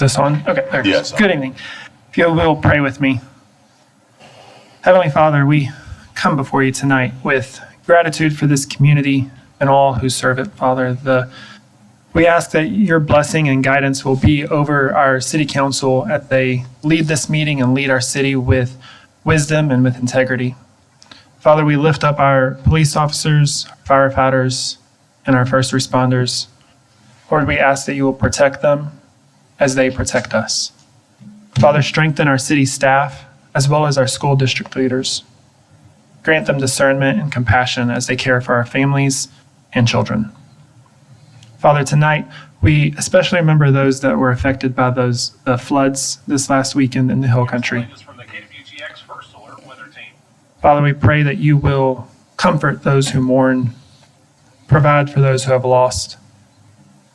this on? Okay, there it is. Yes. Good evening. If you will pray with me. Heavenly Father, we come before you tonight with gratitude for this community and all who serve it, Father. We ask that your blessing and guidance will be over our city council as they lead this meeting and lead our city with wisdom and with integrity. Father, we lift up our police officers, firefighters, and our first responders. Lord, we ask that you will protect them as they protect us. Father, strengthen our city staff as well as our school district leaders. Grant them discernment and compassion as they care for our families and children. Father, tonight, we especially remember those that were affected by those floods this last weekend in the Hill Country. Father, we pray that you will comfort those who mourn, provide for those who have lost,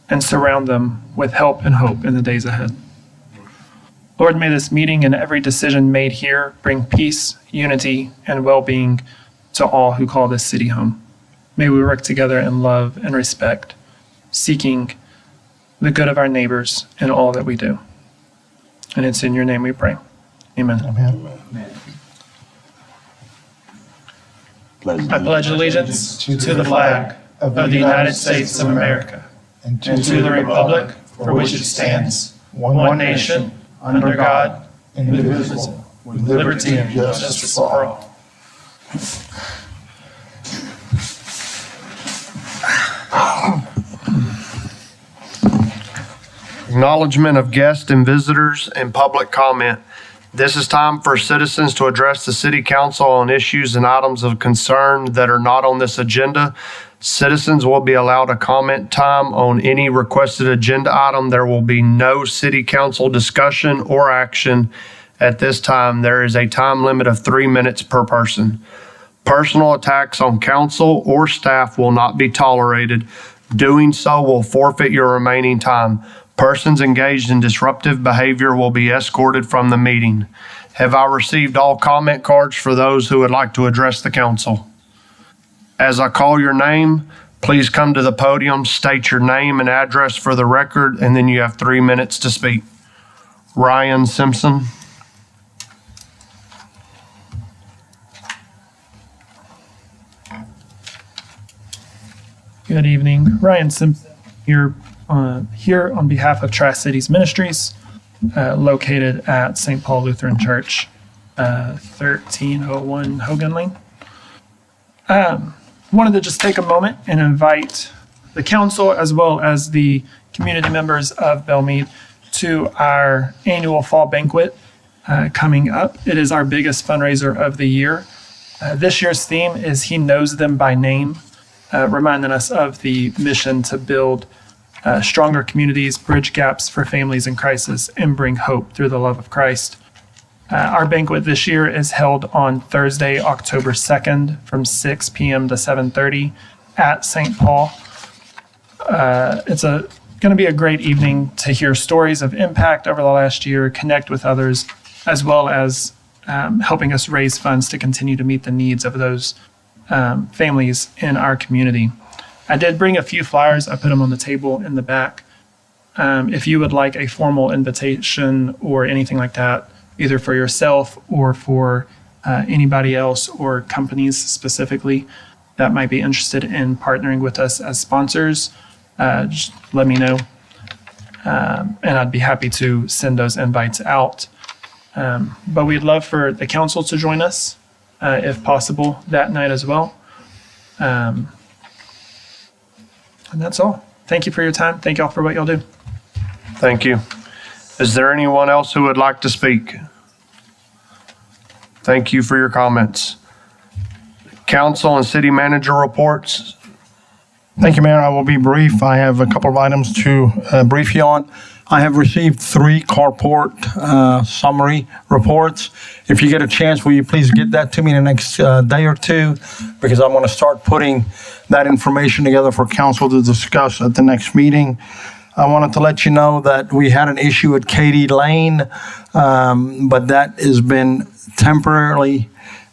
and surround them with help and hope in the days ahead. Lord, may this meeting and every decision made here bring peace, unity, and well-being to all who call this city home. May we work together in love and respect, seeking the good of our neighbors in all that we do. And it's in your name we pray. Amen. Amen. I pledge allegiance to the flag of the United States of America and to the republic for which it stands, one nation, under God, indivisible, with liberty and justice for all. Acknowledgement of guests and visitors and public comment. This is time for citizens to address the City Council on issues and items of concern that are not on this agenda. Citizens will be allowed a comment time on any requested agenda item. There will be no City Council discussion or action at this time. There is a time limit of 3 minutes per person. Personal attacks on council or staff will not be tolerated. Doing so will forfeit your remaining time. Persons engaged in disruptive behavior will be escorted from the meeting. Have I received all comment cards for those who would like to address the council? As I call your name, please come to the podium, state your name and address for the record, and then you have 3 minutes to speak. Ryan Simpson. Good evening. Ryan Simpson here on behalf of Tri-Cities Ministries, located at St. Paul Lutheran Church, 1301 Hogan Lane. Wanted to just take a moment and invite the council as well as the community members of Bellmead to our annual fall banquet coming up. It is our biggest fundraiser of the year. This year's theme is He Knows Them by Name, reminding us of the mission to build stronger communities, bridge gaps for families in crisis, and bring hope through the love of Christ. Our banquet this year is held on Thursday, October 2nd from 6 p.m. to 7:30 at St. Paul. It's going to be a great evening to hear stories of impact over the last year, connect with others, as well as helping us raise funds to continue to meet the needs of those families in our community. I did bring a few flyers. I put them on the table in the back. If you would like a formal invitation or anything like that, either for yourself or for anybody else or companies specifically that might be interested in partnering with us as sponsors, just let me know. And I'd be happy to send those invites out. But we'd love for the council to join us, if possible, that night as well. And that's all. Thank you for your time. Thank y'all for what y'all do. Thank you. Is there anyone else who would like to speak? Thank you for your comments. Council and city manager reports. Thank you, Mayor. I will be brief. I have a couple of items to brief you on. I have received 3 carport summary reports. If you get a chance, will you please get that to me in the next day or two? Because I'm going to start putting that information together for council to discuss at the next meeting. I wanted to let you know that we had an issue at Katy Lane, but that has been temporarily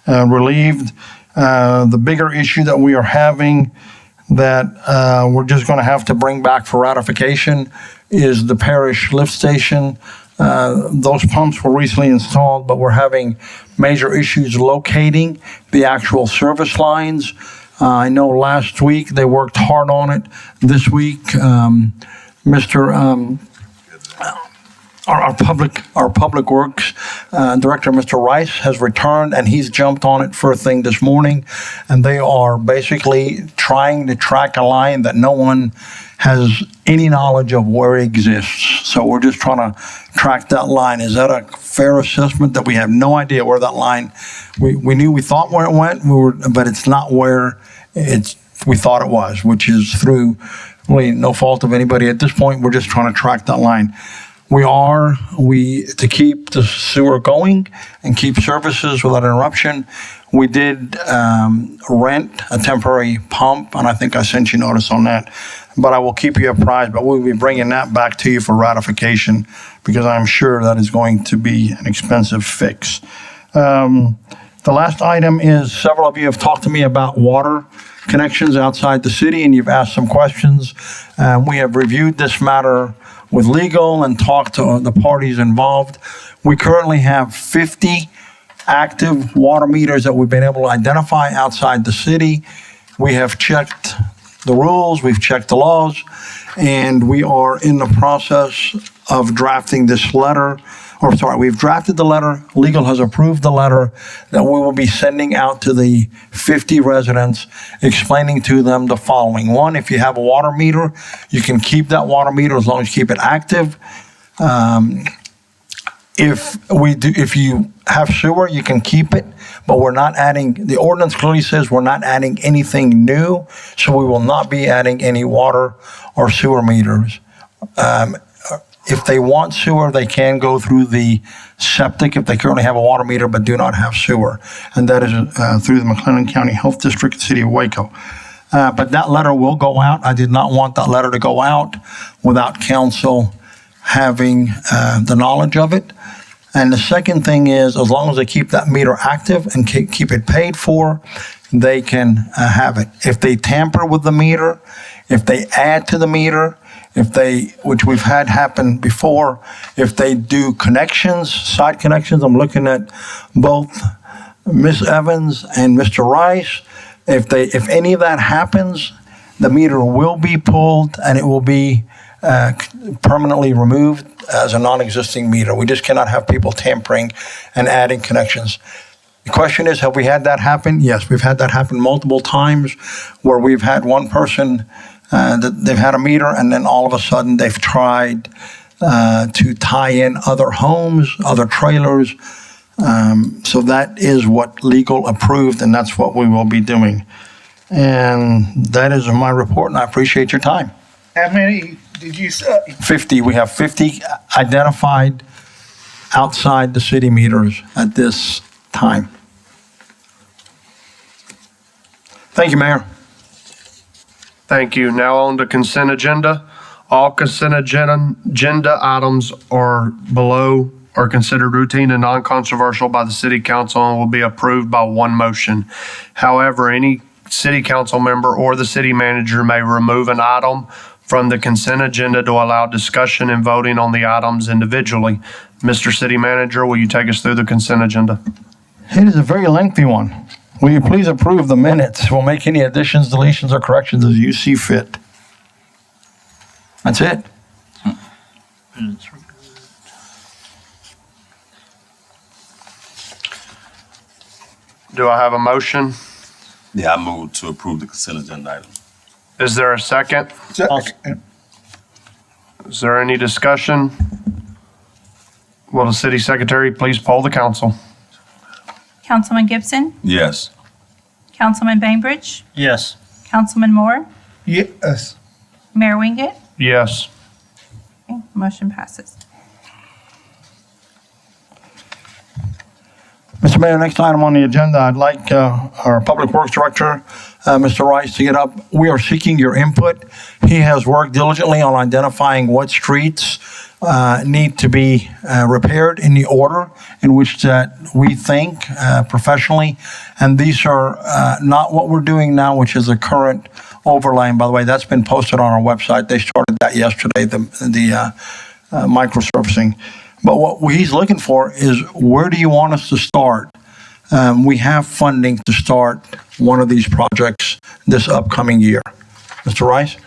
relieved. The bigger issue that we are having that we're just going to have to bring back for ratification is the parish lift station. Those pumps were recently installed, but we're having major issues locating the actual service lines. I know last week they worked hard on it. This week, our public works director, Mr. Rice, has returned, and he's jumped on it first thing this morning. And they are basically trying to track a line that no one has any knowledge of where it exists. So we're just trying to track that line. Is that a fair assessment that we have no idea where that line? We thought where it went, but it's not where we thought it was, which is through really no fault of anybody at this point. We're just trying to track that line. To keep the sewer going and keep services without interruption, we did rent a temporary pump, and I think I sent you notice on that. But I will keep you apprised, but we'll be bringing that back to you for ratification because I'm sure that is going to be an expensive fix. The last item is several of you have talked to me about water connections outside the city, and you've asked some questions. We have reviewed this matter with legal and talked to the parties involved. We currently have 50 active water meters that we've been able to identify outside the city. We have checked the rules, we've checked the laws, and we are in the process of drafting this letter. We've drafted the letter. Legal has approved the letter that we will be sending out to the 50 residents, explaining to them the following. One, if you have a water meter, you can keep that water meter as long as you keep it active. If you have sewer, you can keep it, but we're not adding, the ordinance clearly says we're not adding anything new, so we will not be adding any water or sewer meters. If they want sewer, they can go through the septic if they currently have a water meter but do not have sewer. And that is through the McLennan County Health District, City of Waco. But that letter will go out. I did not want that letter to go out without council having the knowledge of it. And the second thing is, as long as they keep that meter active and keep it paid for, they can have it. If they tamper with the meter, if they add to the meter, which we've had happen before, if they do connections, side connections, I'm looking at both Ms. Evans and Mr. Rice. If any of that happens, the meter will be pulled and it will be permanently removed as a non-existing meter. We just cannot have people tampering and adding connections. The question is, have we had that happen? Yes, we've had that happen multiple times where we've had one person that they've had a meter and then all of a sudden they've tried to tie in other homes, other trailers. So that is what legal approved, and that's what we will be doing. And that is my report, and I appreciate your time. How many did you say? 50. We have 50 identified outside the city meters at this time. Thank you, Mayor. Thank you. Now on to consent agenda. All consent agenda items are considered routine and non-controversial by the city council and will be approved by one motion. However, any city council member or the city manager may remove an item from the consent agenda to allow discussion and voting on the items individually. Mr. City Manager, will you take us through the consent agenda? It is a very lengthy one. Will you please approve the minutes? We'll make any additions, deletions, or corrections as you see fit. That's it. Do I have a motion? Yeah, I move to approve the consent agenda item. Is there a second? Second. Is there any discussion? Will the city secretary please poll the council? Councilman Gibson, Yes. Councilman Bainbridge, Yes. Councilman Moore, Yes. Mayor Wingate. Yes. Okay, motion passes. Mr. Mayor, next item on the agenda, I'd like our Public Works Director, Mr. Rice, to get up. We are seeking your input. He has worked diligently on identifying what streets need to be repaired in the order in which that we think professionally. And these are not what we're doing now, which is a current overlaying, by the way, that's been posted on our website. They started that yesterday, the microsurfacing. But what he's looking for is, where do you want us to start? We have funding to start one of these projects this upcoming year. Mr. Rice?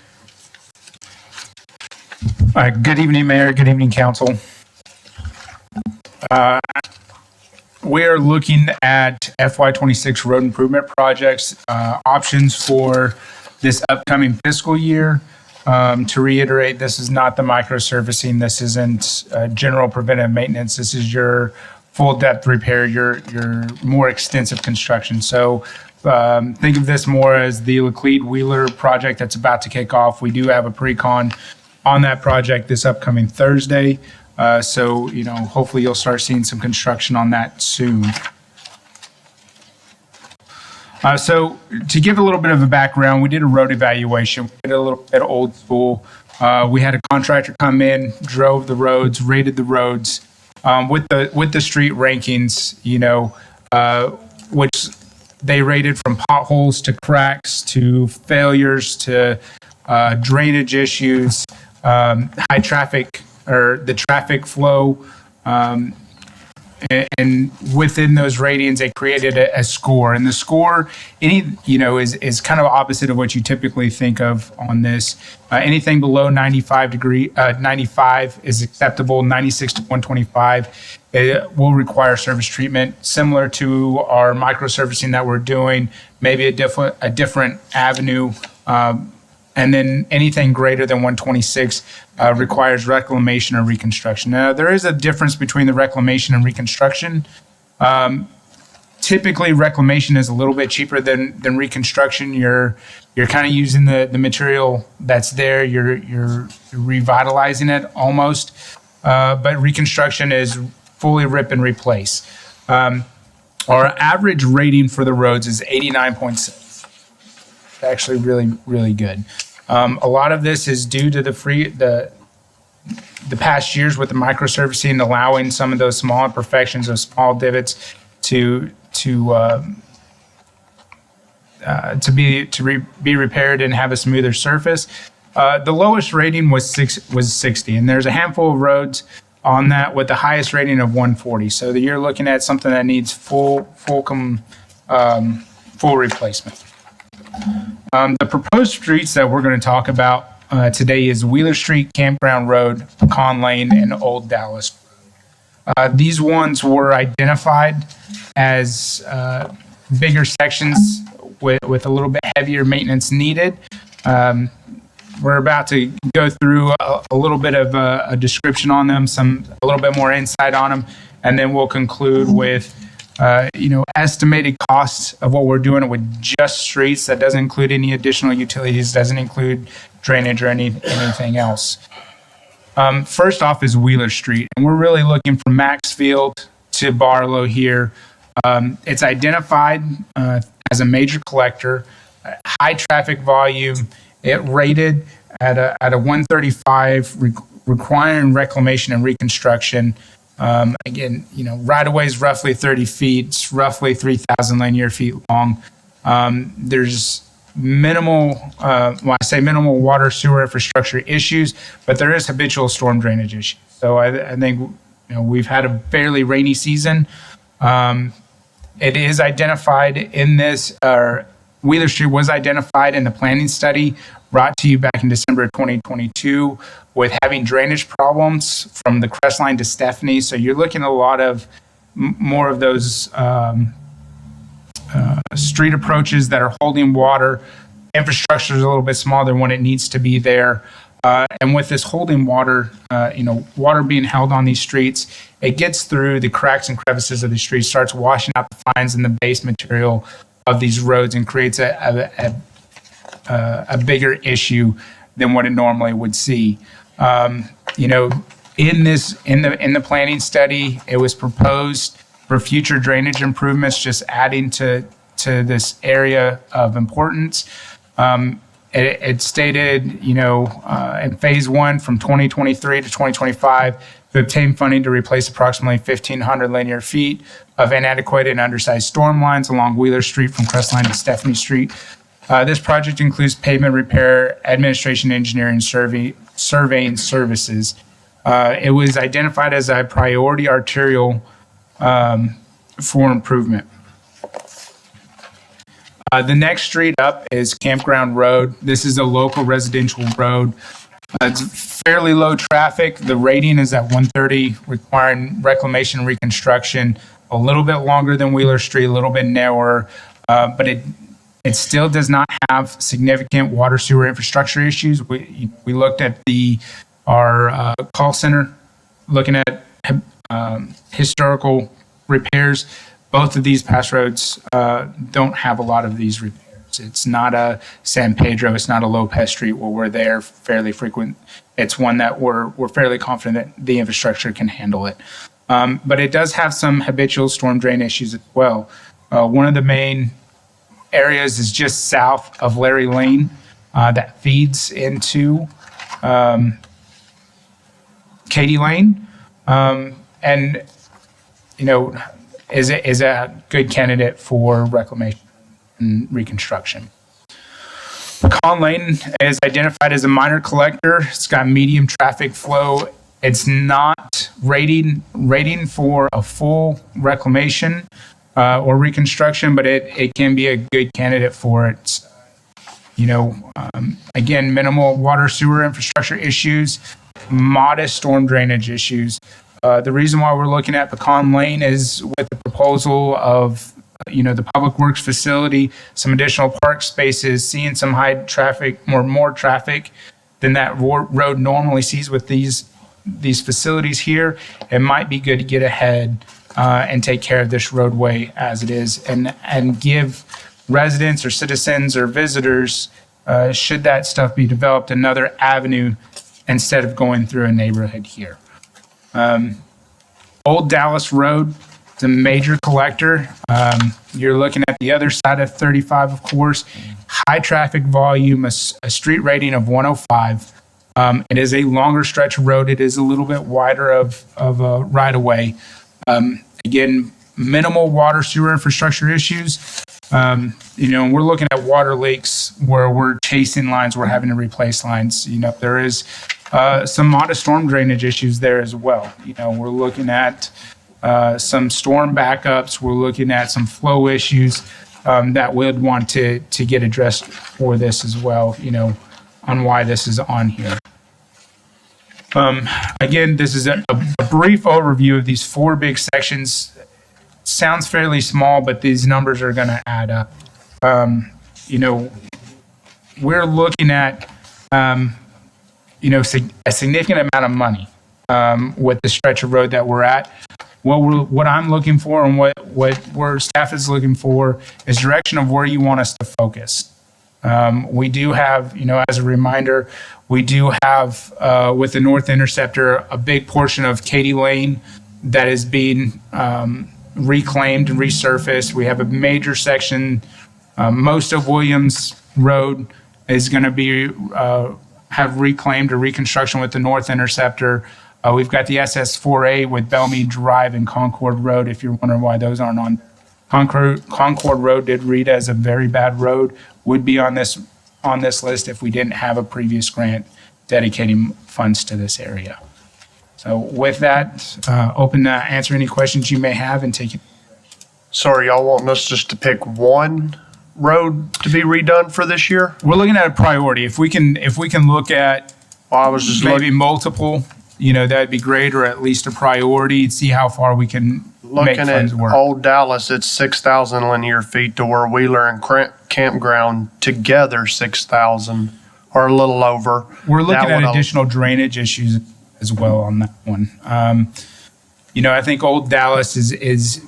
Good evening, Mayor. Good evening, Council. We are looking at FY26 road improvement projects, options for this upcoming fiscal year. To reiterate, this is not the microsurfacing. This isn't general preventive maintenance. This is your full depth repair, your more extensive construction. So think of this more as the Laclede Wheeler project that's about to kick off. We do have a pre-con on that project this upcoming Thursday. So, hopefully you'll start seeing some construction on that soon. So to give a little bit of a background, we did a road evaluation. We did a little bit of old school. We had a contractor come in, drove the roads, rated the roads with the street rankings, which they rated from potholes to cracks to failures to drainage issues, high traffic or the traffic flow. And within those ratings, they created a score, and the score, is kind of opposite of what you typically think of on this. Anything below 95 is acceptable. 96 to 125 will require service treatment, similar to our microsurfacing that we're doing. Maybe a different avenue. And then anything greater than 126 requires reclamation or reconstruction. Now, there is a difference between the reclamation and reconstruction. Typically, reclamation is a little bit cheaper than reconstruction. You're kind of using the material that's there. You're revitalizing it almost. But reconstruction is fully rip and replace. Our average rating for the roads is 89.6. Actually really, really good. A lot of this is due to the past years with the microsurfacing, allowing some of those small imperfections, those small divots to be repaired and have a smoother surface. The lowest rating was 60, and there's a handful of roads on that with the highest rating of 140. So that you're looking at something that needs full replacement. The proposed streets that we're going to talk about today is Wheeler Street, Campground Road, Pecan Lane, and Old Dallas Road. These ones were identified as bigger sections with a little bit heavier maintenance needed. We're about to go through a little bit of a description on them, a little bit more insight on them, and then we'll conclude with estimated costs of what we're doing with just streets. That doesn't include any additional utilities, doesn't include drainage or anything else. First off is Wheeler Street, and we're really looking from Maxfield to Barlow here. It's identified as a major collector, high traffic volume. It rated at a 135, requiring reclamation and reconstruction. Again, right away is roughly 30 feet. It's roughly 3,000 linear feet long. There's minimal water sewer infrastructure issues, but there is habitual storm drainage issues. So I think we've had a fairly rainy season. It is identified in this, Wheeler Street was identified in the planning study brought to you back in December of 2022 with having drainage problems from the crest line to Stephanie. So you're looking at a lot of more of those street approaches that are holding water. Infrastructure is a little bit smaller than what it needs to be there. And with this holding water, water being held on these streets, it gets through the cracks and crevices of the streets, starts washing out the fines in the base material of these roads, and creates a bigger issue than what it normally would see. In the planning study, it was proposed for future drainage improvements, just adding to this area of importance. It stated, in phase one from 2023 to 2025, to obtain funding to replace approximately 1,500 linear feet of inadequate and undersized storm lines along Wheeler Street from Crestline to Stephanie Street. This project includes pavement repair, administration, engineering, surveying services. It was identified as a priority arterial for improvement. The next street up is Campground Road. This is a local residential road. It's fairly low traffic. The rating is at 130, requiring reclamation and reconstruction. A little bit longer than Wheeler Street, a little bit narrower, but it still does not have significant water sewer infrastructure issues. We looked at our call center, looking at historical repairs. Both of these pass roads don't have a lot of these repairs. It's not a San Pedro, it's not a Lopez Street where we're there fairly frequent. It's one that we're fairly confident that the infrastructure can handle it. But it does have some habitual storm drain issues as well. One of the main areas is just south of Larry Lane that feeds into Katy Lane, and is a good candidate for reclamation and reconstruction. Pecan Lane is identified as a minor collector. It's got medium traffic flow. It's not rating for a full reclamation or reconstruction, but it can be a good candidate for it. Again, minimal water sewer infrastructure issues, modest storm drainage issues. The reason why we're looking at Pecan Lane is with the proposal of the public works facility, some additional park spaces, seeing some high traffic, more traffic than that road normally sees with these facilities here. It might be good to get ahead and take care of this roadway as it is, and give residents or citizens or visitors, should that stuff be developed, another avenue instead of going through a neighborhood here. Old Dallas Road is a major collector. You're looking at the other side of 35, of course. High traffic volume, a street rating of 105. It is a longer stretch of road. It is a little bit wider of a right-of-way. Again, minimal water sewer infrastructure issues. We're looking at water leaks where we're chasing lines, we're having to replace lines. There is some modest storm drainage issues there as well. We're looking at some storm backups. We're looking at some flow issues that we'd want to get addressed for this as well, on why this is on here. Again, this is a brief overview of these four big sections. Sounds fairly small, but these numbers are going to add up. We're looking at, a significant amount of money with the stretch of road that we're at. What I'm looking for and what staff is looking for is direction of where you want us to focus. We do have, as a reminder, we do have with the North Interceptor a big portion of Katy Lane that is being reclaimed and resurfaced. We have a major section. Most of Williams Road is going to be have reclaimed or reconstruction with the North Interceptor. We've got the SS4A with Bellmead Drive and Concord Road. If you're wondering why those aren't on, Concord Road did read as a very bad road. Would be on this list if we didn't have a previous grant dedicating funds to this area. So with that, open to answer any questions you may have and take it. Sorry, y'all wanting us just to pick one road to be redone for this year? We're looking at a priority. If we can look at Well, I was just maybe multiple, that'd be great, or at least a priority, and see how far we can make looking at funds work. Old Dallas, it's 6,000 linear feet to where Wheeler and Campground together 6,000 or a little over. We're looking That at one additional drainage issues as well on that one. I think Old Dallas is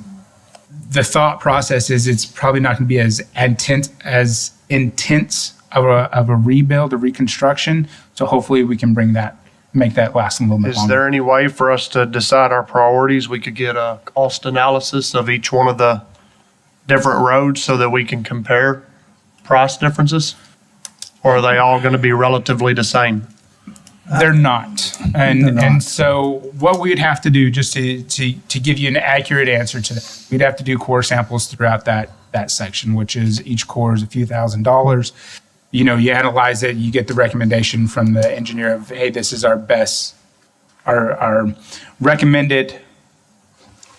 the thought process is it's probably not going to be as intense of a rebuild or reconstruction. So hopefully we can make that last a little bit Is longer. there any way for us to decide our priorities? We could get a cost analysis of each one of the different roads so that we can compare price differences? Or are they all going to be relatively the same? They're not. And so what we'd have to do just to give you an accurate answer to that, we'd have to do core samples throughout that that section, which is each core is a few $1,000s. You know, you analyze it, you get the recommendation from the engineer of, hey, this is our best, our recommended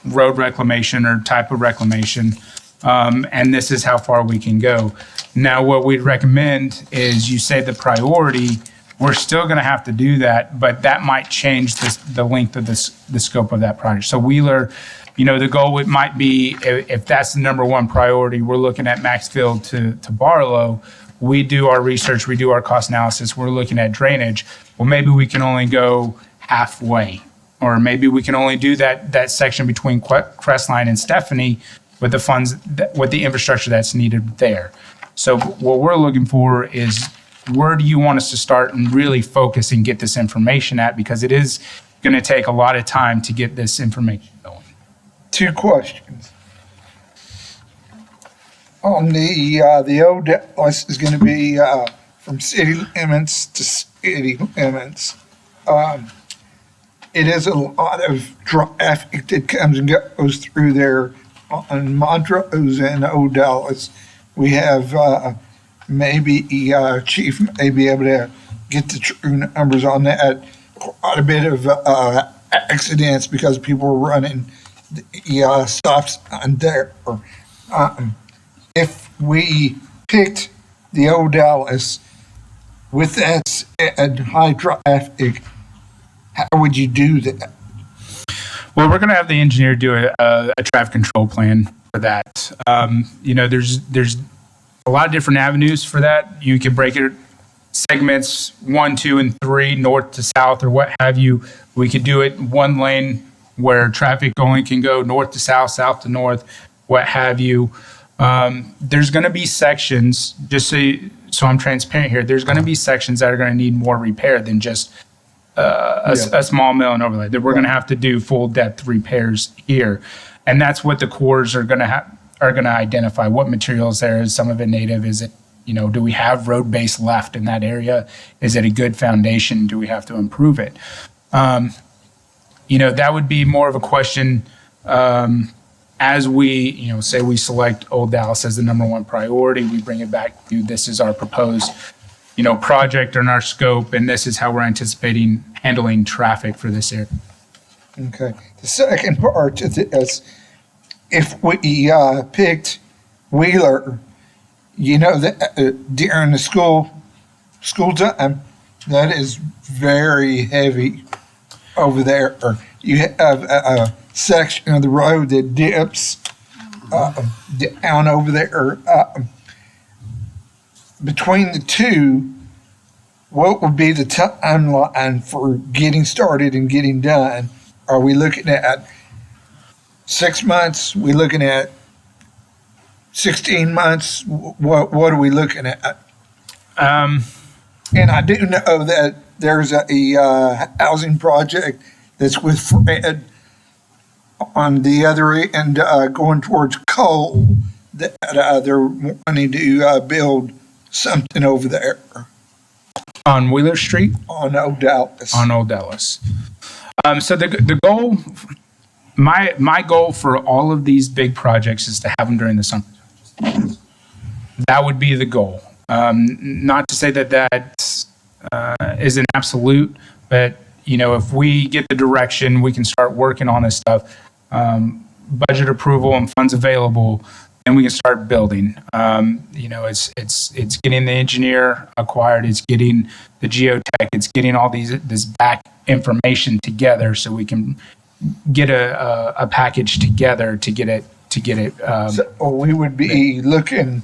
road reclamation or type of reclamation, and this is how far we can go. Now, what we'd recommend is you say the priority, we're still going to have to do that, but that might change the length of the scope of that project. So Wheeler, you know, the goal it might be, if that's the number one priority, we're looking at Maxfield to Barlow. We do our research, we do our cost analysis, we're looking at drainage. Well, maybe we can only go halfway, or maybe we can only do that section between Crestline and Stephanie with the funds, with the infrastructure that's needed there. So what we're looking for is, where do you want us to start and really focus and get this information at? Because it is going to take a lot of time to get this information going. 2 questions. On the old Dallas is going to be from city limits to city limits. It is a lot of traffic that comes and goes through there on Montrose and Old Dallas. We have maybe Chief may be able to get the true numbers on that. Quite a bit of accidents because people were running the stops on there. If we picked the Old Dallas with that said, high traffic, how would you do that? Well, we're going to have the engineer do a traffic control plan for that. You know, there's a lot of different avenues for that. You can break it segments 1, 2, and 3, north to south, or what have you. We could do it one lane where traffic only can go north to south, south to north, what have you. There's going to be sections, just so I'm transparent here, there's going to be sections that are going to need more repair than just a small mill and overlay. That we're going to have to do full depth repairs here, and that's what the cores are going to identify. What materials there is. Some of it native. Is it, you know, do we have road base left in that area? Is it a good foundation? Do we have to improve it? You know, that would be more of a question as we, you know, say we select Old Dallas as the number one priority. We bring it back to, this is our proposed, you know, project and our scope, and this is how we're anticipating handling traffic for this area. Okay. The second part to this, if we picked Wheeler, you know that during the school time, that is very heavy over there. You have a section of the road that dips down over there. Between the two, what would be the timeline for getting started and getting done? Are we looking at 6 months? We looking at 16 months? What are we looking at? And I do know that there's a housing project that's with Fred on the other end, going towards Cole, that they're wanting to build something over there On Wheeler Street? on Old Dallas. On Old Dallas. So the goal, my goal for all of these big projects is to have them during the summer. That would be the goal. Not to say that is an absolute, but you know, if we get the direction, we can start working on this stuff. Budget approval and funds available, and we can start building. You know, it's getting the engineer acquired, it's getting the geotech, it's getting all this back information together so we can get a package together to get it. So we would be looking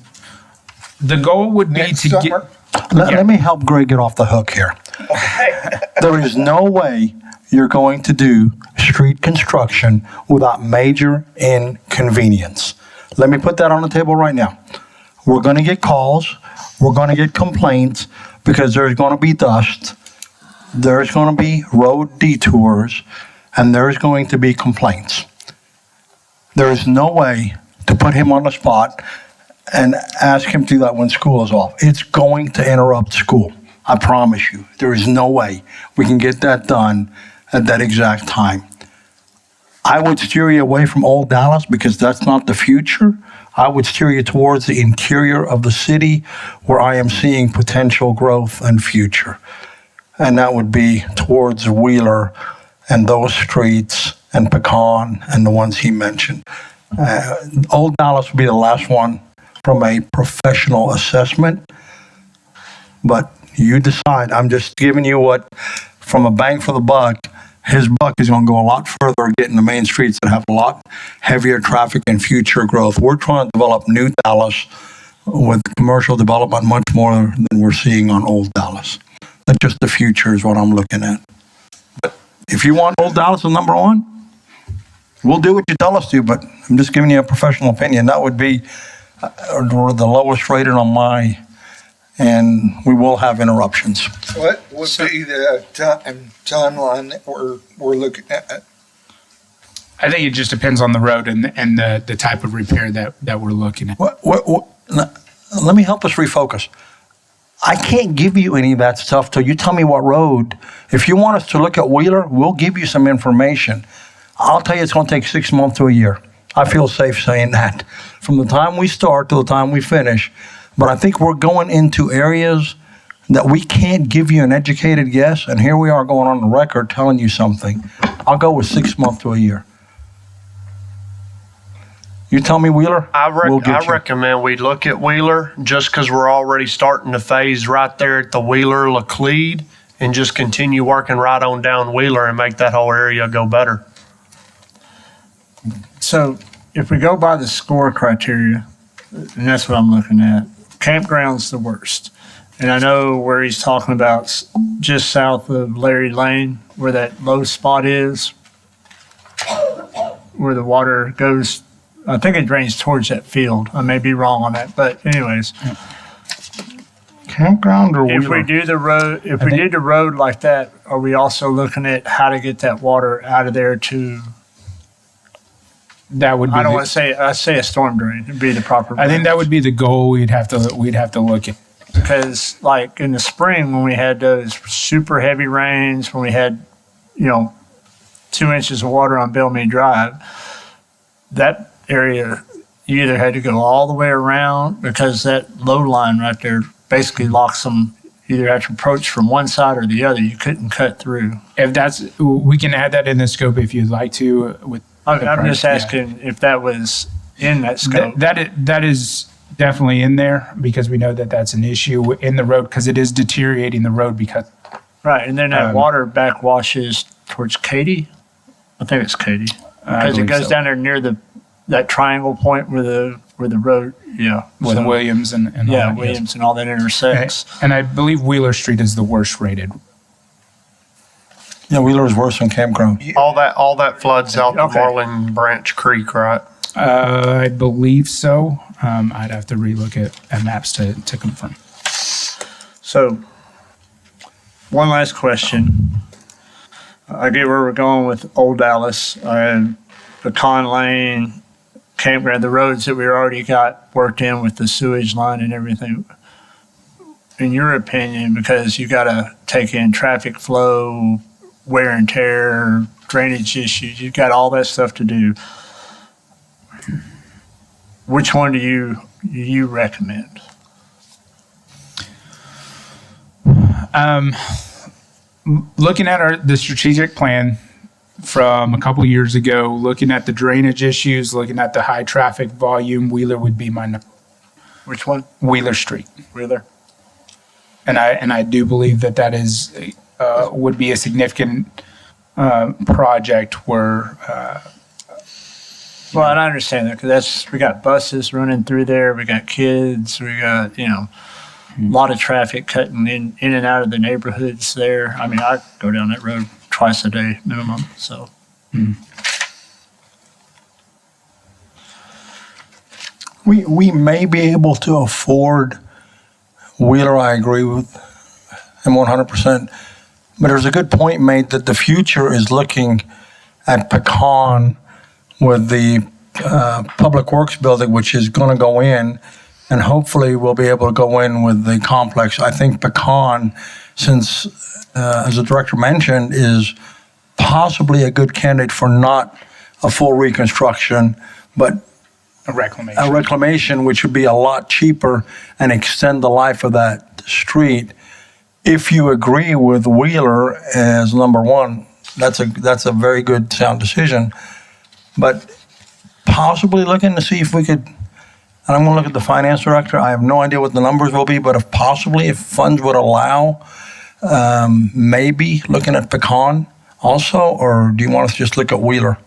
The goal would be next to summer. Let me help Greg get off the hook here. There is no way you're going to do street construction without major inconvenience. Let me put that on the table right now. We're going to get calls. We're going to get complaints because there's going to be dust. There's going to be road detours, and there's going to be complaints. There is no way to put him on the spot and ask him to do that when school is off. It's going to interrupt school. I promise you. There is no way we can get that done at that exact time. I would steer you away from Old Dallas because that's not the future. I would steer you towards the interior of the city where I am seeing potential growth and future. And that would be towards Wheeler and those streets and Pecan and the ones he mentioned. Old Dallas would be the last one from a professional assessment. But you decide. I'm just giving you what, from a bang for the buck, his buck is going to go a lot further getting the main streets that have a lot heavier traffic and future growth. We're trying to develop New Dallas with commercial development much more than we're seeing on Old Dallas. That's just the future is what I'm looking at. But if you want Old Dallas as number one, we'll do what you tell us to, but I'm just giving you a professional opinion. That would be the lowest rated on my, and we will have interruptions. What would be the timeline that we're looking at? I think it just depends on the road and the type of repair that we're looking at. Let me help us refocus. I can't give you any of that stuff till you tell me what road. If you want us to look at Wheeler, we'll give you some information. I'll tell you it's going to take 6 months to a year. I feel safe saying that. From the time we start to the time we finish. But I think we're going into areas that we can't give you an educated guess, and here we are going on the record telling you something. I'll go with 6 months to a year. You tell me Wheeler, we'll get you. recommend we look at Wheeler just because we're already starting the phase right there at the Wheeler-Laclede and just continue working right on down Wheeler and make that whole area go better. So if we go by the score criteria, and that's what I'm looking at, campground's the worst. And I know where he's talking about just south of Larry Lane, where that low spot is, where the water goes. I think it drains towards that field. I may be wrong on that, but anyways, Campground or if Wheeler? we do the road, if we did the road like that, are we also looking at how to get that water out of there to? That would be. I don't want to say. I say a storm drain would be the proper. I think that would be the goal. We'd have to look at. Because like in the spring when we had those super heavy rains, when we had, 2 inches of water on Bellmead Drive, that area you either had to go all the way around because that low line right there basically locks them. You either have to approach from one side or the other. You couldn't cut through. If we can add that in the scope if you'd like to. I'm just asking if that was in that scope. That is definitely in there because we know that that's an issue in the road because it is deteriorating the road because. Right, and then that water backwashes towards Katy. I think it's Katy because it goes down there near that triangle point where the road, with Williams and all that, Williams and all that intersects. And I believe Wheeler Street is the worst rated. Yeah, Wheeler is worse than Campground. All that floods out to Marlin Branch Creek, right? I believe so. I'd have to relook at maps to confirm. So, one last question. I get where we're going with Old Dallas and Pecan Lane, Campground, the roads that we already got worked in with the sewage line and everything. In your opinion, because you got to take in traffic flow, wear and tear, drainage issues, you've got all that stuff to do. Which one do you recommend? Looking at the strategic plan from a couple years ago, looking at the drainage issues, looking at the high traffic volume, Wheeler would be my number. Which one? Wheeler Street. Wheeler. And I do believe that is would be a significant project where. Well, and I understand that because we got buses running through there, we got kids, we got a lot of traffic cutting in and out of the neighborhoods there. I mean, I go down that road twice a day minimum. So. We may be able to afford Wheeler, I agree with him 100%. But there's a good point made that the future is looking at Pecan with the Public Works building, which is going to go in, and hopefully we'll be able to go in with the complex. I think Pecan, since, as the director mentioned, is possibly a good candidate for not a full reconstruction, but A reclamation. a reclamation, which would be a lot cheaper and extend the life of that street. If you agree with Wheeler as number one, that's a very good sound decision. But possibly looking to see if we could, and I'm going to look at the finance director. I have no idea what the numbers will be, but if funds would allow, maybe looking at Pecan also, or do you want us to just look at Wheeler?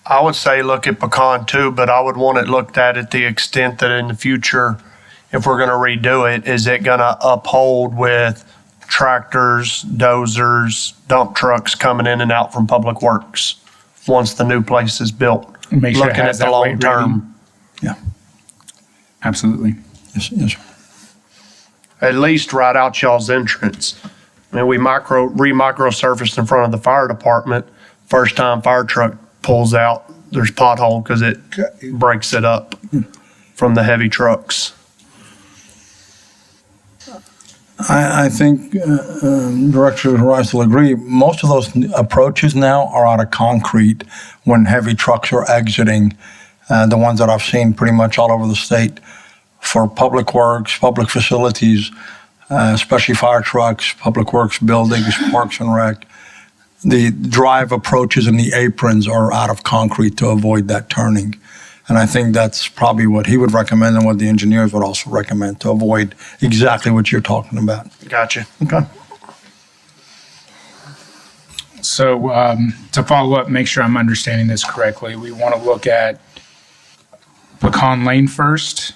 I would say look at Pecan too, but I would want it looked at the extent that in the future, if we're going to redo it, is it going to uphold with tractors, dozers, dump trucks coming in and out from Public Works once the new place is built? Make sure it Looking has at the that long weight term. Yeah. Absolutely. Yes. At least right out y'all's entrance. I mean, we re-micro-surfaced in front of the fire department. First time fire truck pulls out, there's pothole because it breaks it up from the heavy trucks. I think Director Rice will agree. Most of those approaches now are out of concrete when heavy trucks are exiting. The ones that I've seen pretty much all over the state for public works, public facilities, especially fire trucks, public works buildings, parks and rec. The drive approaches and the aprons are out of concrete to avoid that turning. And I think that's probably what he would recommend and what the engineers would also recommend to avoid exactly what you're talking about. Gotcha. Okay. So to follow up, make sure I'm understanding this correctly. We want to look at Pecan Lane first.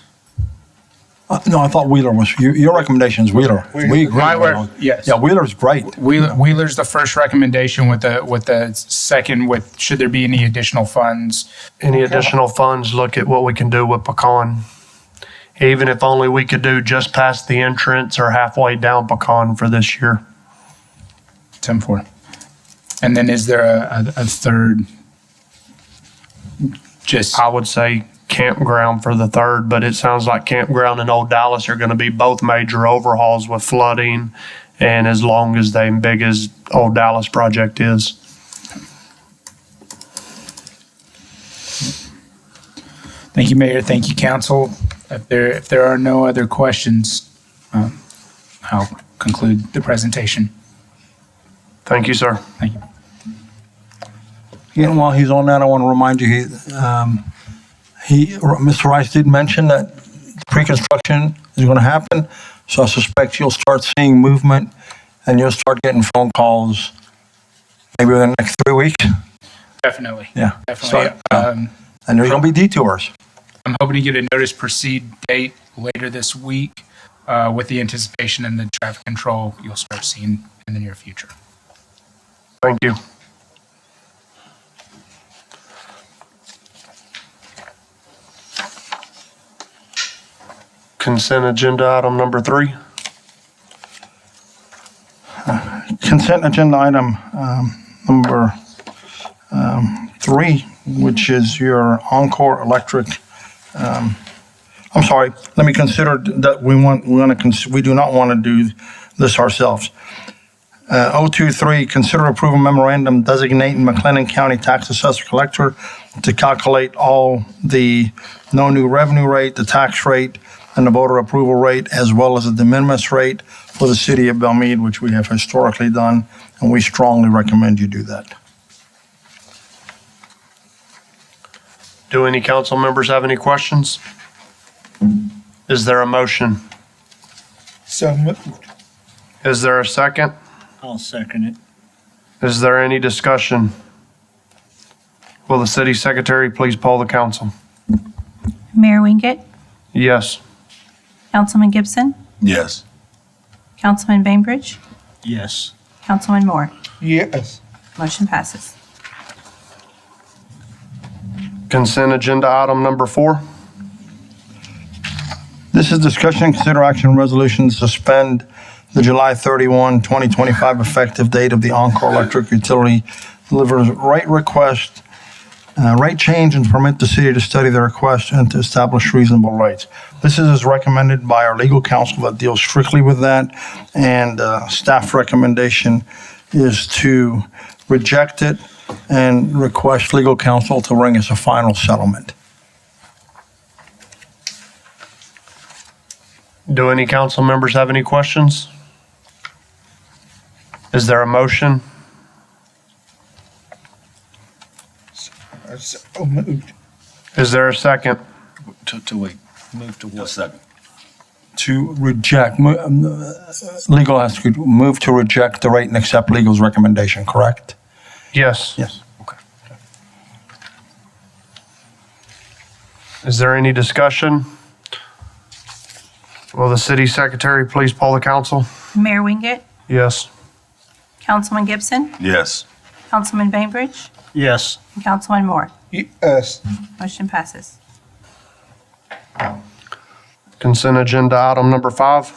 No, I thought Wheeler was, your recommendation is Wheeler. We agree. My word, Wheeler. yes. Yeah, Wheeler's great. Wheeler's the first recommendation with the second with should there be any additional funds. Any additional funds, look at what we can do with Pecan. Even if only we could do just past the entrance or halfway down Pecan for this year. 10-4. And then is there a third? Just I would say campground for the third, but it sounds like campground and Old Dallas are going to be both major overhauls with flooding, and as long as they big as Old Dallas project is. Thank you, Mayor. Thank you, Council. If there are no other questions, I'll conclude the presentation. Thank you, sir. Thank you. Again, while he's on that, I want to remind you, Mr. Rice did mention that pre-construction is going to happen. So I suspect you'll start seeing movement and you'll start getting phone calls maybe within the next 3 weeks. Definitely. Yeah. Definitely. And there's going to be detours. I'm hoping to get a notice proceed date later this week with the anticipation and the traffic control you'll start seeing in the near future. Thank you. Consent agenda item number 3. Consent agenda item number 3, which is your Encore Electric. I'm sorry. Let me consider that we do not want to do this ourselves. 023, consider approval memorandum designating McLennan County Tax Assessor Collector to calculate all the no new revenue rate, the tax rate, and the voter approval rate, as well as the de minimis rate for the city of Bellmead, which we have historically done, and we strongly recommend you do that. Do any council members have any questions? Is there a motion? So moved. Is there a second? I'll second it. Is there any discussion? Will the city secretary please poll the council? Mayor Wingate, Yes. Councilman Gibson, Yes. Councilman Bainbridge, Yes. Councilman Moore. Yes. Motion passes. Consent agenda item number 4. This is discussion and consider action resolution to suspend the July 31, 2025 effective date of the Encore Electric Utility delivers rate request, rate change, and permit the city to study the request and to establish reasonable rates. This is as recommended by our legal counsel that deals strictly with that, and staff recommendation is to reject it and request legal counsel to bring us a final settlement. Do any council members have any questions? Is there a motion? So moved. Is there a second? To wait, move to what? Second. To reject, legal has to move to reject the rate and accept legal's recommendation, correct? Yes. Yes. Okay. Is there any discussion? Will the city secretary please poll the council? Mayor Wingate, Yes. Councilman Gibson, Yes. Councilman Bainbridge, Yes. and Councilman Moore. Yes. Motion passes. Consent agenda item number 5.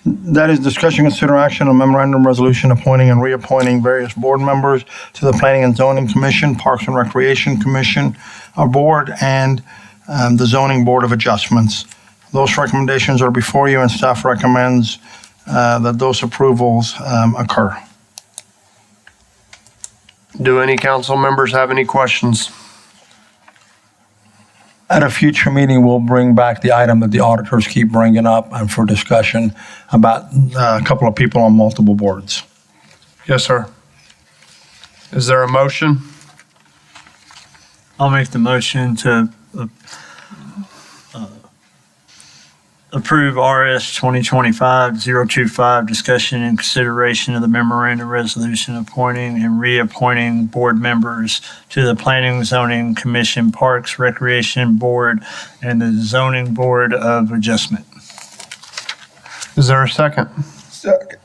That is discussion, consider action on memorandum resolution appointing and reappointing various board members to the Planning and Zoning Commission, Parks and Recreation Commission, Board, and the Zoning Board of Adjustments. Those recommendations are before you, and staff recommends that those approvals occur. Do any council members have any questions? At a future meeting, we'll bring back the item that the auditors keep bringing up and for discussion about a couple of people on multiple boards. Yes, sir. Is there a motion? I'll make the motion to approve RS 2025-025, discussion and consideration of the memorandum resolution appointing and reappointing board members to the Planning and Zoning Commission, Parks, Recreation Board, and the Zoning Board of Adjustment. Is there a second? Second.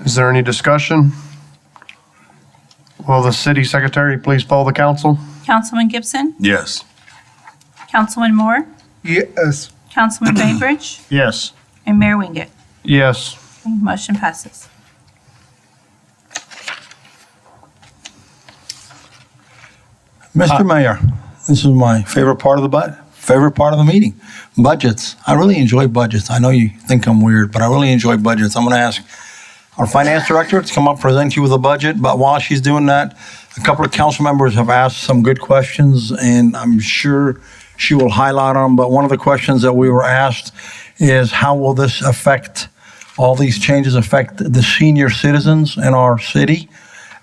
Is there any discussion? Will the city secretary please poll the council? Councilman Gibson, Yes. Councilman Moore, Yes. Councilman Bainbridge, Yes. and Mayor Wingate. Yes. Motion passes. Mr. Mayor, this is my favorite part of the meeting, budgets. I really enjoy budgets. I know you think I'm weird, but I really enjoy budgets. I'm going to ask our finance director to come up present you with a budget, but while she's doing that, a couple of council members have asked some good questions, and I'm sure she will highlight them. But one of the questions that we were asked is, how will this affect, all these changes affect the senior citizens in our city?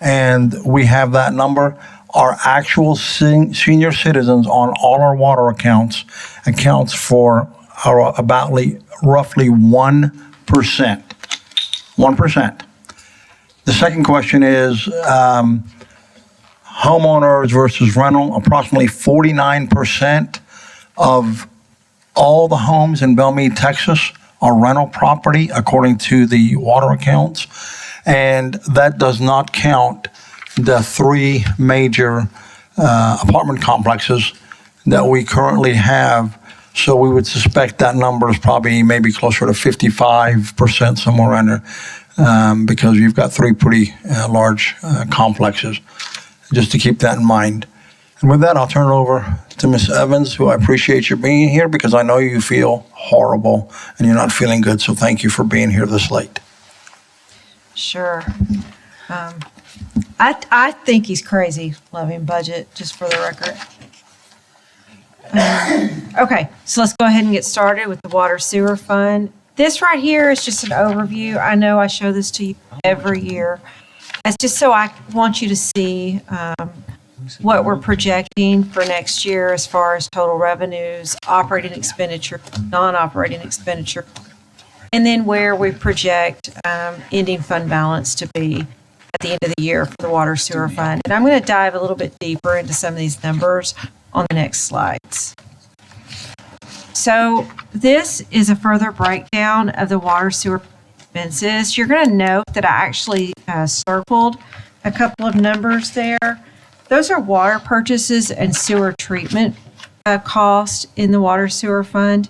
And we have that number. Our actual senior citizens on all our water accounts for about roughly 1%. 1%. The second question is homeowners versus rental. Approximately 49% of all the homes in Bellmead, Texas are rental property according to the water accounts. And that does not count the 3 major apartment complexes that we currently have. So we would suspect that number is probably maybe closer to 55%, somewhere around there, because you've got 3 pretty large complexes, just to keep that in mind. And with that, I'll turn it over to Ms. Evans, who I appreciate you being here, because I know you feel horrible and you're not feeling good. So thank you for being here this late. Sure. I think he's crazy, loving budget, just for the record. Okay, so let's go ahead and get started with the water sewer fund. This right here is just an overview. I know I show this to you every year. It's just so I want you to see what we're projecting for next year as far as total revenues, operating expenditure, non-operating expenditure, and then where we project ending fund balance to be at the end of the year for the water sewer fund. And I'm going to dive a little bit deeper into some of these numbers on the next slides. So this is a further breakdown of the water sewer expenses. You're going to note that I actually circled a couple of numbers there. Those are water purchases and sewer treatment cost in the water sewer fund.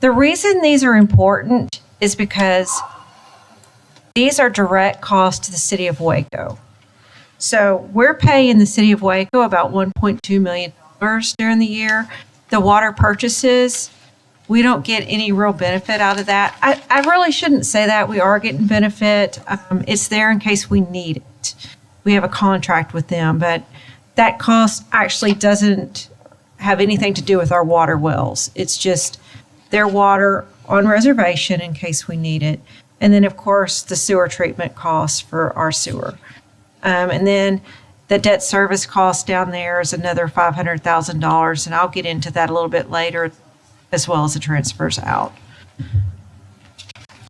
The reason these are important is because these are direct costs to the city of Waco. So we're paying the city of Waco about $1.2 million during the year. The water purchases, we don't get any real benefit out of that. I really shouldn't say that. We are getting benefit. It's there in case we need it. we have a contract with them, but that cost actually doesn't have anything to do with our water wells. It's just their water on reservation in case we need it. And then, of course, the sewer treatment costs for our sewer. And then the debt service cost down there is another $500,000, and I'll get into that a little bit later, as well as the transfers out.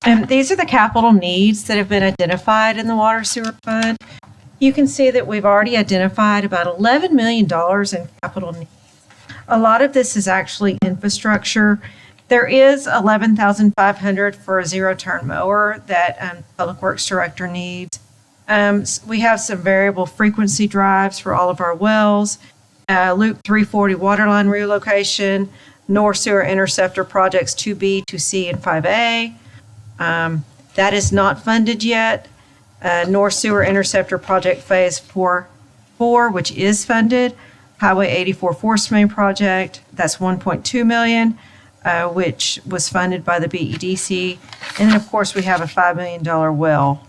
And these are the capital needs that have been identified in the water sewer fund. You can see that we've already identified about $11 million in capital needs. A lot of this is actually infrastructure. There is $11,500 for a zero-turn mower that Public Works Director needs. We have some variable frequency drives for all of our wells, Loop 340 waterline relocation, North Sewer Interceptor projects 2B, 2C, and 5A. That is not funded yet. North Sewer Interceptor project phase 4, which is funded. Highway 84 Force Main project, that's $1.2 million. Which was funded by the BEDC. And then, of course, we have a $5 million well,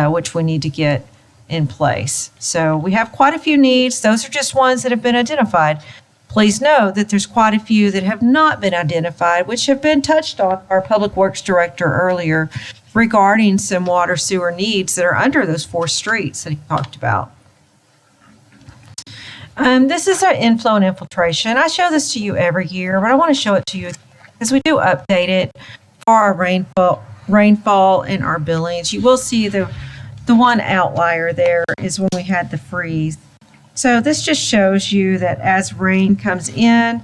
which we need to get in place. So we have quite a few needs. Those are just ones that have been identified. Please know that there's quite a few that have not been identified, which have been touched on by our Public Works Director earlier regarding some water sewer needs that are under those 4 streets that he talked about. This is our inflow and infiltration. I show this to you every year, but I want to show it to you because we do update it for our rainfall and our billings. You will see the one outlier there is when we had the freeze. So this just shows you that as rain comes in,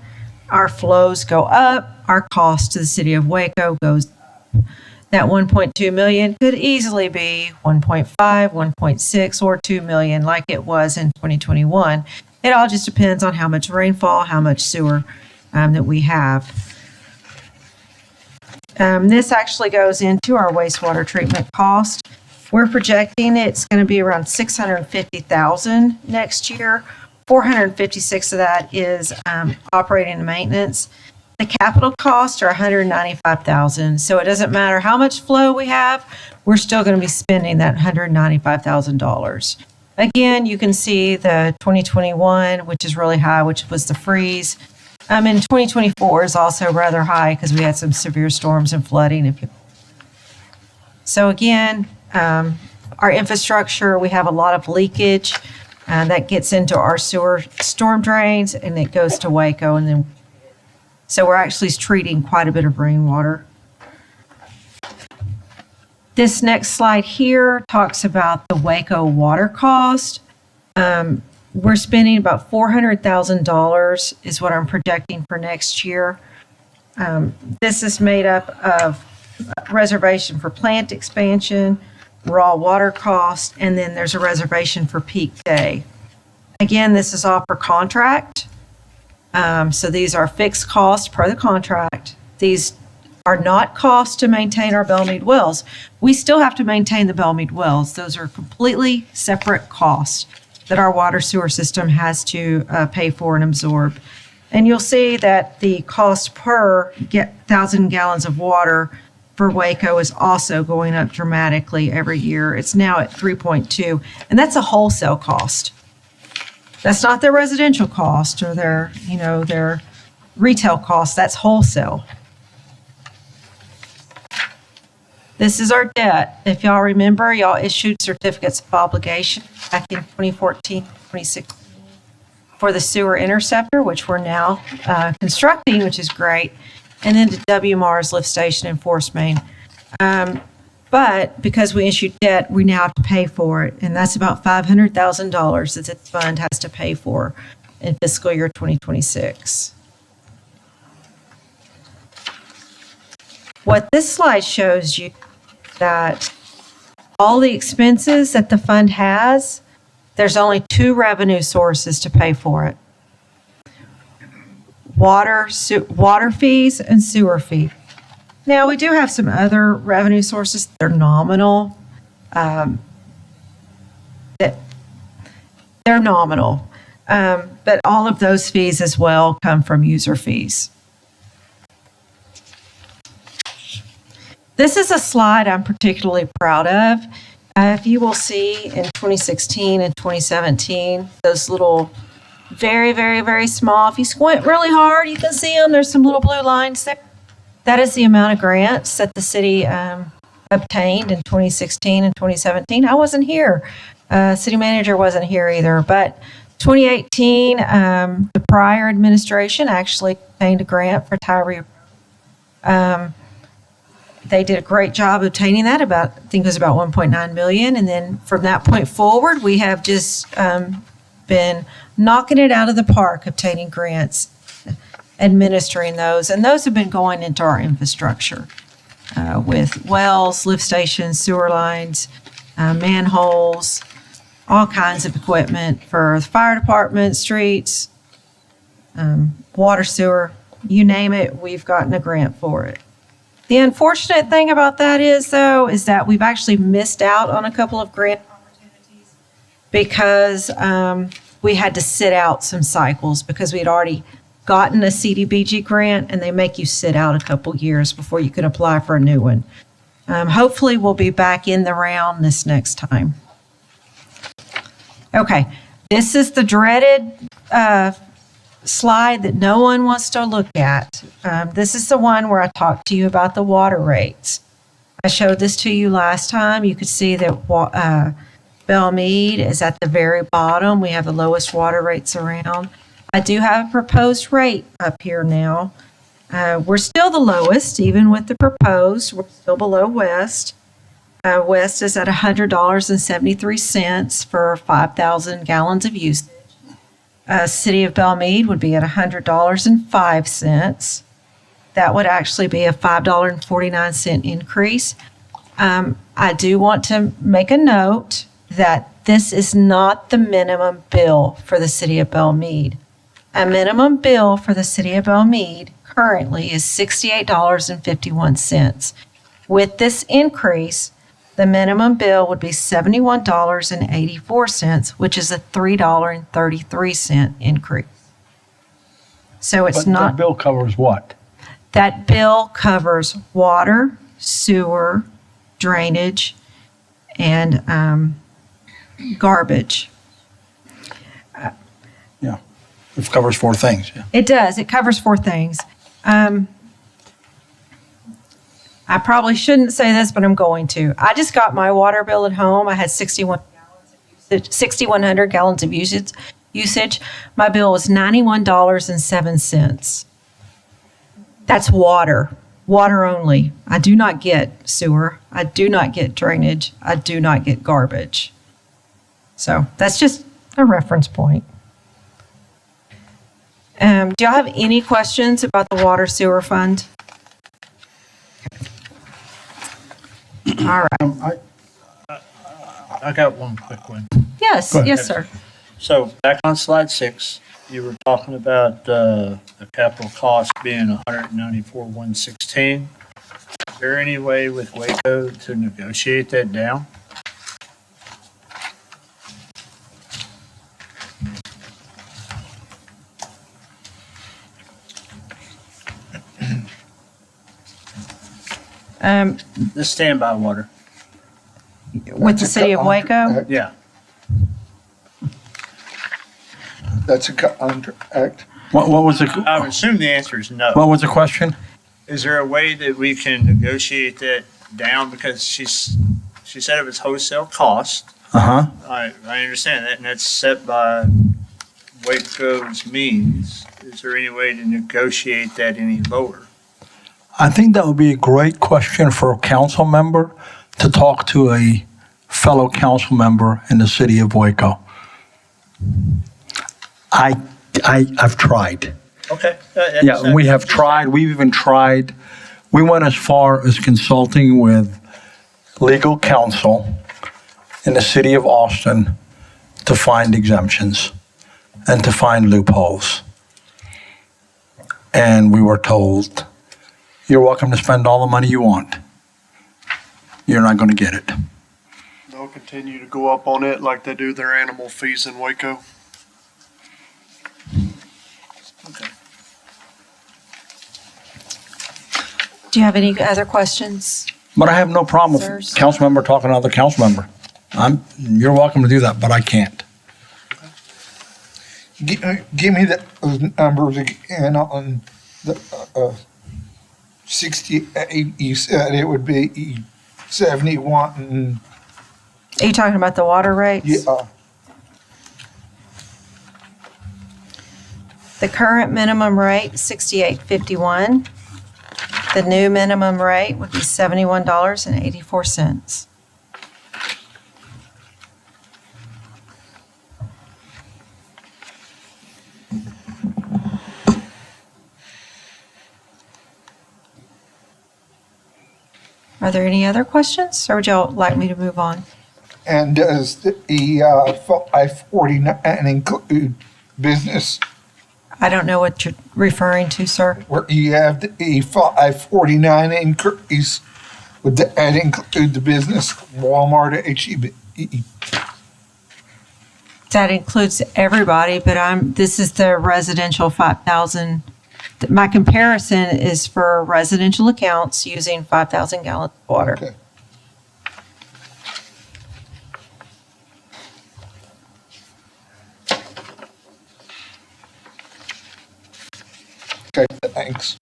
our flows go up, our cost to the city of Waco goes up. That 1.2 million could easily be 1.5, 1.6, or 2 million like it was in 2021. It all just depends on how much rainfall, how much sewer that we have. This actually goes into our wastewater treatment cost. We're projecting it's going to be around $650,000 next year. $456 of that is operating and maintenance. The capital costs are $195,000. So it doesn't matter how much flow we have, we're still going to be spending that $195,000. Again, you can see the 2021, which is really high, which was the freeze. And 2024 is also rather high because we had some severe storms and flooding. So again, our infrastructure, we have a lot of leakage that gets into our sewer storm drains, and it goes to Waco. And then, so we're actually treating quite a bit of rainwater. This next slide here talks about the Waco water cost. We're spending about $400,000 is what I'm projecting for next year. This is made up of reservation for plant expansion, raw water cost, and then there's a reservation for peak day. Again, this is all per contract. So these are fixed costs per the contract. These are not costs to maintain our Bellmead wells. We still have to maintain the Bellmead wells. Those are completely separate costs that our water sewer system has to pay for and absorb. And you'll see that the cost per 1,000 gallons of water for Waco is also going up dramatically every year. It's now at 3.2, and that's a wholesale cost. That's not their residential cost or their retail cost. That's wholesale. This is our debt. If y'all remember, y'all issued certificates of obligation back in 2014, 2016 for the sewer interceptor, which we're now constructing, which is great, and then the WMARS lift station and force main. But because we issued debt, we now have to pay for it, and that's about $500,000 that the fund has to pay for in fiscal year 2026. What this slide shows you that all the expenses that the fund has, there's only 2 revenue sources to pay for it. Water fees and sewer fees. Now, we do have some other revenue sources that are nominal. They're nominal. But all of those fees as well come from user fees. This is a slide I'm particularly proud of. If you will see in 2016 and 2017, those little very, very, very small, if you squint really hard, you can see them. There's some little blue lines there. That is the amount of grants that the city obtained in 2016 and 2017. I wasn't here. City manager wasn't here either. But 2018, the prior administration actually obtained a grant for Tyree. They did a great job obtaining that. I think it was about 1.9 million. And then from that point forward, we have just been knocking it out of the park, obtaining grants, administering those. And those have been going into our infrastructure with wells, lift stations, sewer lines, manholes, all kinds of equipment for the fire department, streets, water, sewer, you name it, we've gotten a grant for it. The unfortunate thing about that is, though, is that we've actually missed out on a couple of grant opportunities because we had to sit out some cycles because we had already gotten a CDBG grant and they make you sit out a couple years before you can apply for a new one. Hopefully, we'll be back in the round this next time. Okay, this is the dreaded slide that no one wants to look at. This is the one where I talked to you about the water rates. I showed this to you last time. You could see that Bellmead is at the very bottom. We have the lowest water rates around. I do have a proposed rate up here now. We're still the lowest, even with the proposed. We're still below West. West is at $100.73 for 5,000 gallons of usage. City of Bellmead would be at $100.05. That would actually be a $5.49 increase. I do want to make a note that this is not the minimum bill for the City of Bellmead. A minimum bill for the City of Bellmead currently is $68.51. With this increase, the minimum bill would be $71.84, which is a $3.33 increase. So it's But not. that bill covers what? That bill covers water, sewer, drainage, and garbage. Yeah, it covers four things, yeah. It does. It covers four things. I probably shouldn't say this, but I'm going to. I just got my water bill at home. I had 6,100 gallons of usage. My bill was $91.07. That's water only. I do not get sewer. I do not get drainage. I do not get garbage. So that's just a reference point. Do y'all have any questions about the water sewer fund? All right. I got one quick one. Yes, yes, sir. So back on slide 6, you were talking about the capital cost being $194,116. Is there any way with Waco to negotiate that down? The standby water. With the city of Waco? Yeah. That's a contract. What was the, I would assume the answer is no. what was the question? Is there a way that we can negotiate that down? Because she said it was wholesale cost. Uh-huh. I understand that, and that's set by Waco's means. Is there any way to negotiate that any lower? I think that would be a great question for a council member to talk to a fellow council member in the city of Waco. I've tried. Okay. Yeah, we have tried. We've even tried. We went as far as consulting with legal counsel in the city of Austin to find exemptions and to find loopholes. And we were told, you're welcome to spend all the money you want. You're not going to get it. They'll continue to go up on it like they do their animal fees in Waco. Do you have any other questions? But I have no problem with Sirs? council member talking to other council member. You're welcome to do that, but I can't. Give me those numbers again on the 68. You said it would be 71. Are you talking about the water rates? Yeah. The current minimum rate, $68.51. The new minimum rate would be $71.84. Are there any other questions, or would y'all like me to move on? And does the 549 include business? I don't know what you're referring to, sir. Where you have the 549 increase, would that include the business, Walmart, HEB? That includes everybody, but this is the residential 5,000. My comparison is for residential accounts using 5,000 gallons of water. Okay. Okay, thanks.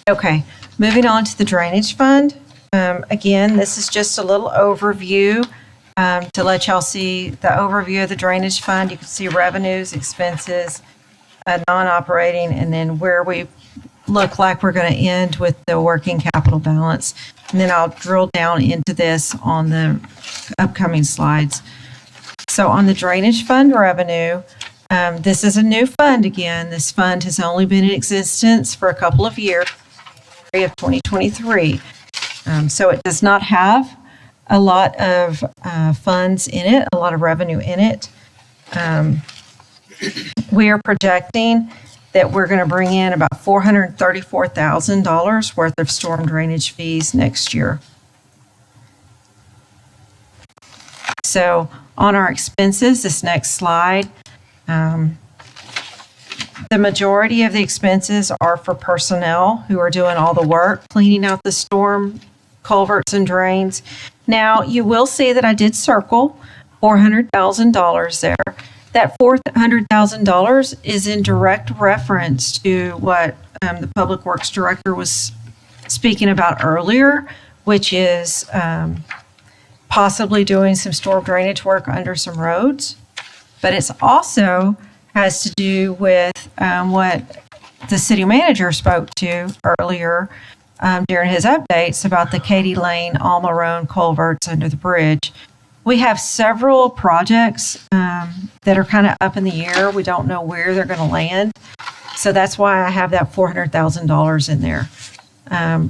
Okay, moving on to the drainage fund. Again, this is just a little overview to let y'all see the overview of the drainage fund. You can see revenues, expenses, non-operating, and then where we look like we're going to end with the working capital balance. And then I'll drill down into this on the upcoming slides. So on the drainage fund revenue, this is a new fund again. This fund has only been in existence for a couple of years, of 2023. So it does not have a lot of funds in it, a lot of revenue in it. We are projecting that we're going to bring in about $434,000 worth of storm drainage fees next year. So on our expenses, this next slide, the majority of the expenses are for personnel who are doing all the work, cleaning out the storm culverts and drains. Now, you will see that I did circle $400,000 there. That $400,000 is in direct reference to what the Public Works Director was speaking about earlier, which is possibly doing some storm drainage work under some roads. But it's also has to do with what the city manager spoke to earlier during his updates about the Katy Lane, Alma Road culverts under the bridge. We have several projects that are kind of up in the air. We don't know where they're going to land. So that's why I have that $400,000 in there.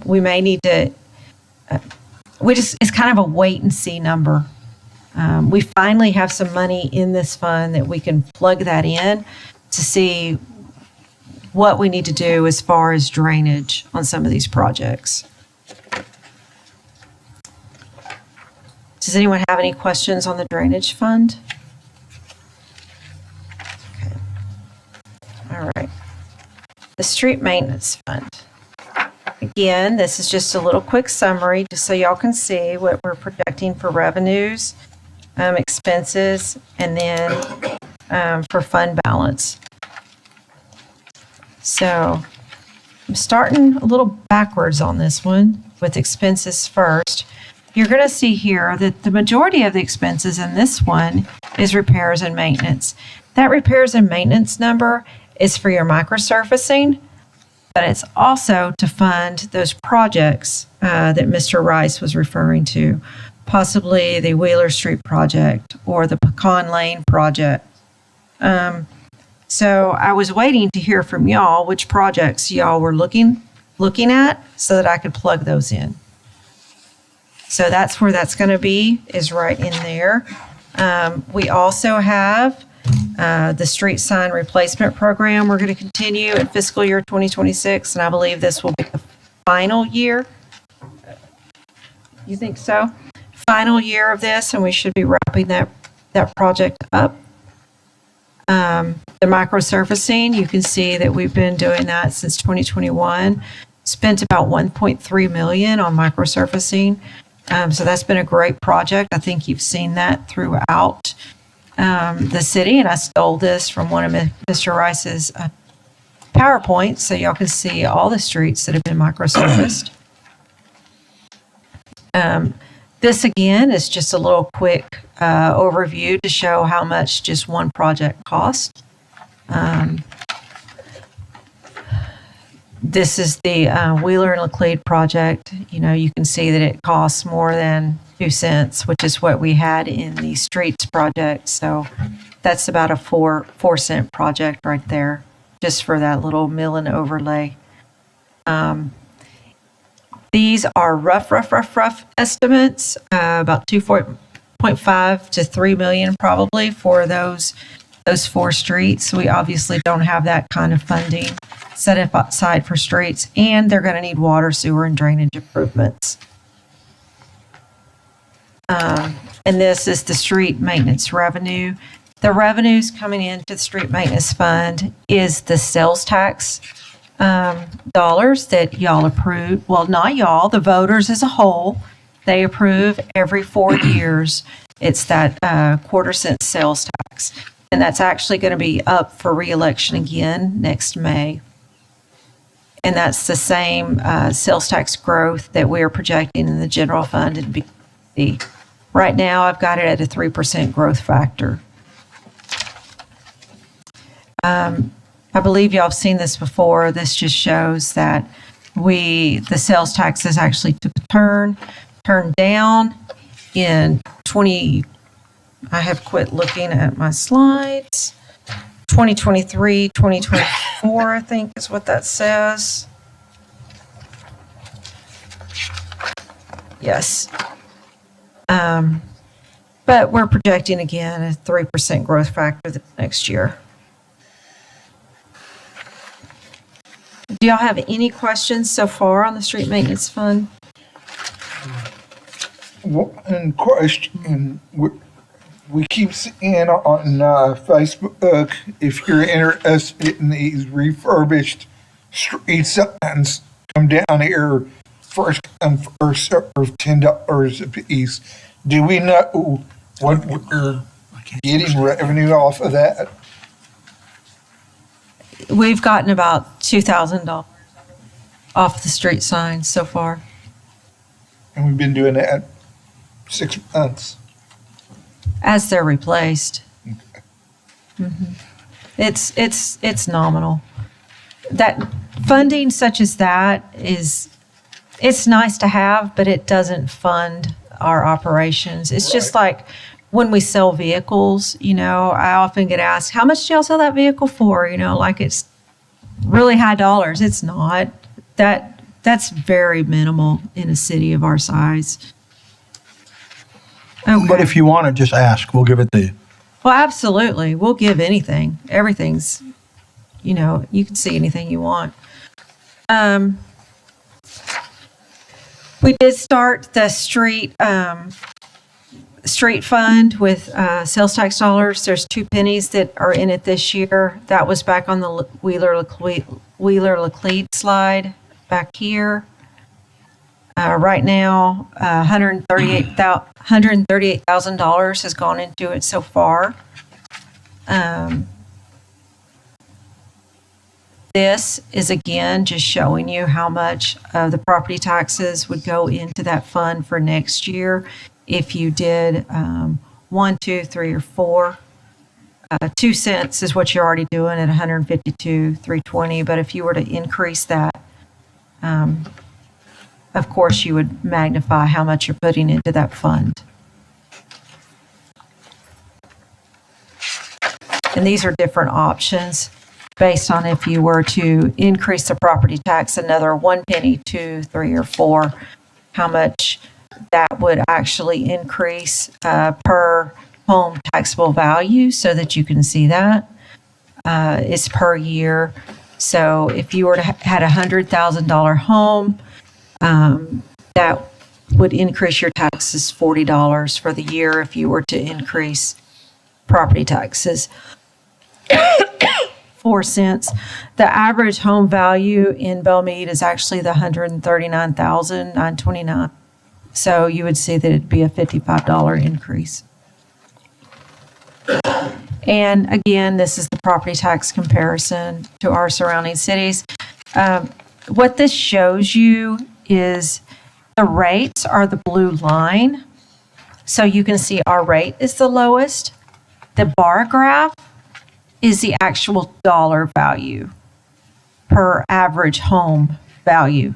We may need to, it's kind of a wait and see number. We finally have some money in this fund that we can plug that in to see what we need to do as far as drainage on some of these projects. Does anyone have any questions on the drainage fund? Okay. All right. The street maintenance fund. Again, this is just a little quick summary just so y'all can see what we're projecting for revenues, expenses, and then for fund balance. So I'm starting a little backwards on this one with expenses first. You're going to see here that the majority of the expenses in this one is repairs and maintenance. That repairs and maintenance number is for your microsurfacing, but it's also to fund those projects that Mr. Rice was referring to, possibly the Wheeler Street project or the Pecan Lane project. So I was waiting to hear from y'all which projects y'all were looking at so that I could plug those in. So that's where that's going to be, is right in there. We also have the street sign replacement program. We're going to continue in fiscal year 2026, and I believe this will be the final year. You think so? Final year of this, and we should be wrapping that project up. The microsurfacing, you can see that we've been doing that since 2021. Spent about $1.3 million on microsurfacing. So that's been a great project. I think you've seen that throughout the city, and I stole this from one of Mr. Rice's PowerPoints, so y'all can see all the streets that have been microsurfaced. This again is just a little quick overview to show how much just one project costs. This is the Wheeler and Laclede project. You know, you can see that it costs more than 2 cents, which is what we had in the streets project. So that's about a 4 cent project right there, just for that little mill and overlay. These are rough estimates, about 2.5 to 3 million probably for those 4 streets. We obviously don't have that kind of funding set aside for streets, and they're going to need water, sewer, and drainage improvements. And this is the street maintenance revenue. The revenues coming into the street maintenance fund is the sales tax dollars that y'all approve. Well, not y'all, the voters as a whole. They approve every 4 years. It's that quarter-cent sales tax. And that's actually going to be up for reelection again next May. And that's the same sales tax growth that we are projecting in the general fund and BC. Right now, I've got it at a 3% growth factor. I believe y'all have seen this before. This just shows that the sales taxes actually took a turn down in I have quit looking at my slides. 2023, 2024, I think is what that says. Yes. But we're projecting again a 3% growth factor next year. Do y'all have any questions so far on the street maintenance fund? One question, we keep seeing on Facebook, if you're interested in these refurbished street signs, come down here, first come, first serve, $10 a piece. Do we know what we're getting revenue off of that? We've gotten about $2,000 off the street signs so far. And we've been doing that 6 months. As they're replaced. Mhm. It's nominal. That funding such as that it's nice to have, but it doesn't fund our operations. It's just like when we sell vehicles, you know, I often get asked, how much do y'all sell that vehicle for? You know, like it's really high dollars. It's not. That's very minimal in a city of our size. Okay. But if you want to, just ask. We'll give it to you. Well, absolutely. We'll give anything. Everything's, you know, you can see anything you want. We did start the street fund with sales tax dollars. There's 2 pennies that are in it this year. That was back on the Wheeler-Laclede slide back here. Right now, $138,000 has gone into it so far. This is again just showing you how much of the property taxes would go into that fund for next year if you did 1, 2, 3, or 4. 2 cents is what you're already doing at 152, 320. But if you were to increase that, of course, you would magnify how much you're putting into that fund. And these are different options based on if you were to increase the property tax another 1 penny, 2, 3, or 4, how much that would actually increase per home taxable value so that you can see that. It's per year. So if you were to had a $100,000 home, that would increase your taxes $40 for the year if you were to increase property taxes 4 cents. The average home value in Bellmead is actually the $139,929. So you would see that it'd be a $55 increase. And again, this is the property tax comparison to our surrounding cities. What this shows you is the rates are the blue line. So you can see our rate is the lowest. The bar graph is the actual dollar value per average home value.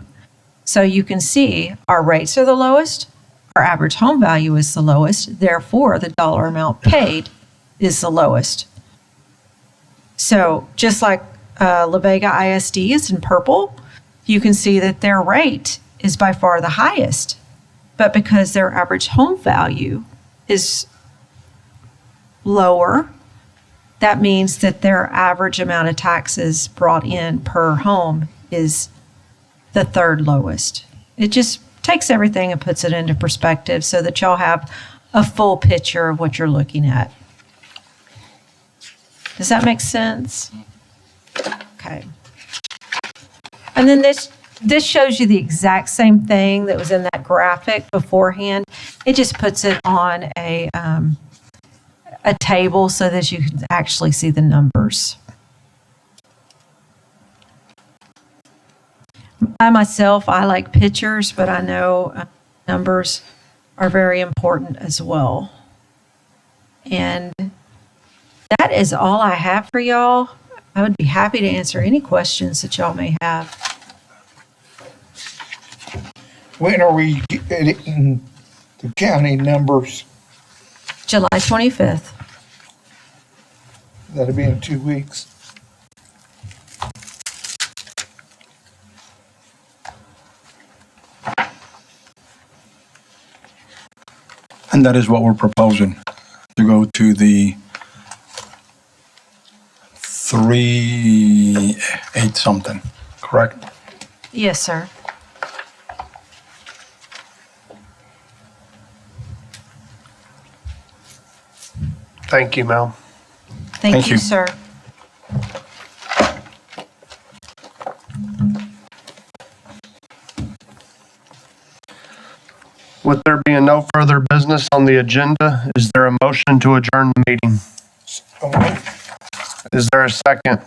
So you can see our rates are the lowest, our average home value is the lowest, therefore the dollar amount paid is the lowest. So just like La Vega ISD is in purple, you can see that their rate is by far the highest. But because their average home value is lower, that means that their average amount of taxes brought in per home is the third lowest. It just takes everything and puts it into perspective so that y'all have a full picture of what you're looking at. Does that make sense? Okay. And then this shows you the exact same thing that was in that graphic beforehand. It just puts it on a table so that you can actually see the numbers. I myself, I like pictures, but I know numbers are very important as well. And that is all I have for y'all. I would be happy to answer any questions that y'all may have. When are we getting the county numbers? July 25th. That'll be in 2 weeks. And that is what we're proposing, to go to the 3.8 something, correct? Yes, sir. Thank you, Mel. Thank you, you. sir. With there being no further business on the agenda, is there a motion to adjourn the meeting? Is there a second?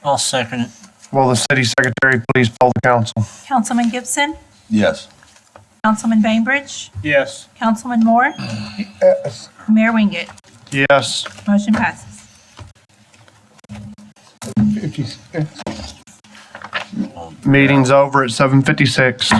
I'll second it. Will the city secretary please poll the council? Councilman Gibson, Yes. Councilman Bainbridge, Yes. Councilman Moore, Yes. Mayor Wingate. Yes. Motion passes. 56. Meeting's over at 7:56.